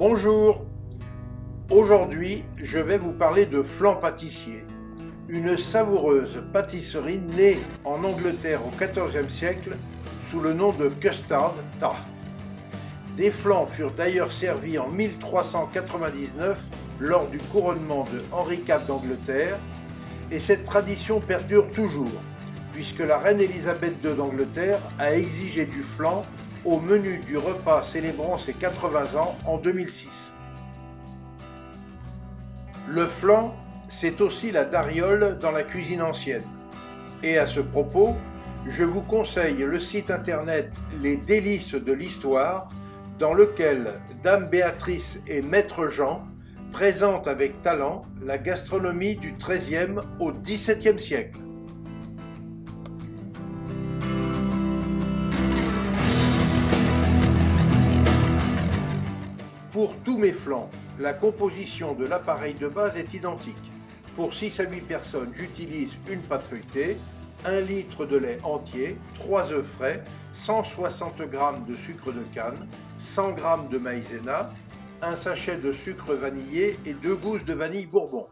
Bonjour, aujourd'hui je vais vous parler de flan pâtissier, une savoureuse pâtisserie née en Angleterre au XIVe siècle sous le nom de custard tart. Des flans furent d'ailleurs servis en 1399 lors du couronnement de Henri IV d'Angleterre et cette tradition perdure toujours puisque la reine Élisabeth II d'Angleterre a exigé du flan au menu du repas célébrant ses 80 ans en 2006. Le flan, c'est aussi la dariole dans la cuisine ancienne. Et à ce propos, je vous conseille le site internet Les Délices de l'Histoire, dans lequel Dame Béatrice et Maître Jean présentent avec talent la gastronomie du XIIIe au XVIIe siècle. Pour tous mes flans, la composition de l'appareil de base est identique. Pour 6 à 8 personnes, j'utilise une pâte feuilletée, 1 litre de lait entier, 3 œufs frais, 160 g de sucre de canne, 100 g de maïzena, un sachet de sucre vanillé et 2 gousses de vanille bourbon.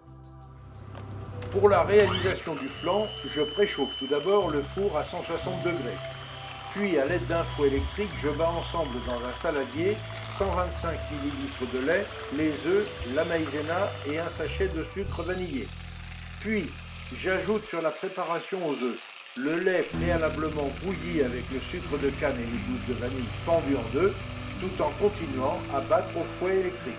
Pour la réalisation du flan, je préchauffe tout d'abord le four à 160 degrés. Puis, à l'aide d'un fouet électrique, je bats ensemble dans un saladier 125 ml de lait, les œufs, la maïzena et un sachet de sucre vanillé. Puis, j'ajoute sur la préparation aux œufs le lait préalablement bouilli avec le sucre de canne et les gousses de vanille fendues en deux, tout en continuant à battre au fouet électrique.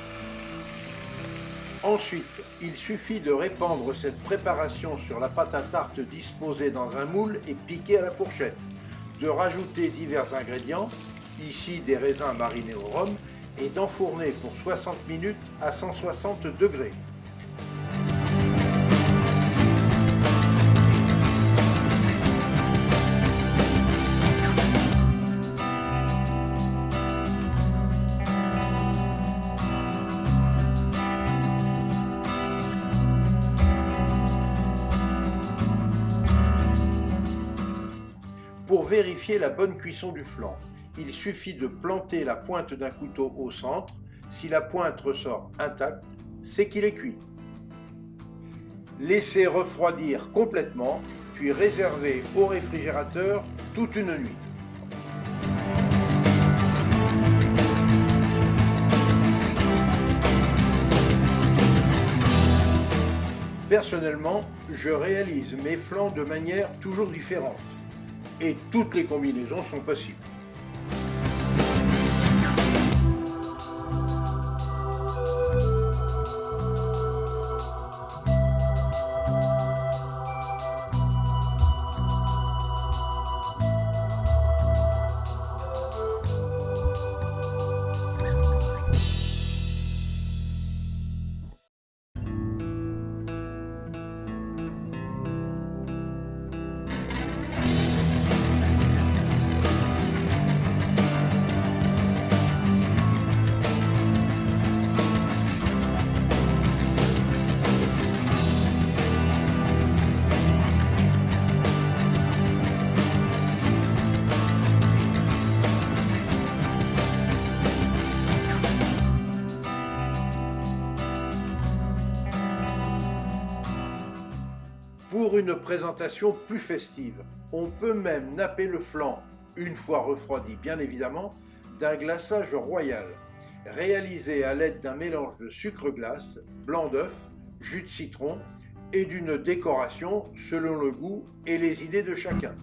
Ensuite, il suffit de répandre cette préparation sur la pâte à tarte disposée dans un moule et piquée à la fourchette, de rajouter divers ingrédients, ici des raisins marinés au rhum, et d'enfourner pour 60 minutes à 160 degrés. Pour vérifier la bonne cuisson du flan, il suffit de planter la pointe d'un couteau au centre. Si la pointe ressort intacte, c'est qu'il est cuit. Laissez refroidir complètement, puis réservez au réfrigérateur toute une nuit. Personnellement, je réalise mes flans de manière toujours différente. Et toutes les combinaisons sont possibles. Pour une présentation plus festive, on peut même napper le flan, une fois refroidi bien évidemment, d'un glaçage royal, réalisé à l'aide d'un mélange de sucre glace, blanc d'œuf, jus de citron et d'une décoration selon le goût et les idées de chacun.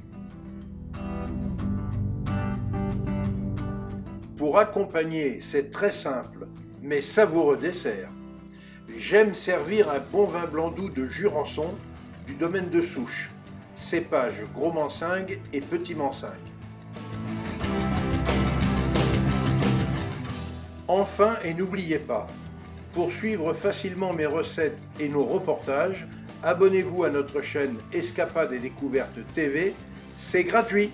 Pour accompagner ces très simple mais savoureux dessert, j'aime servir un bon vin blanc doux de Jurançon du domaine de Souche, cépages Gros Mansingue et Petit Mansingue. Enfin, et n'oubliez pas, pour suivre facilement mes recettes et nos reportages, abonnez-vous à notre chaîne Escapades et Découvertes TV, c'est gratuit.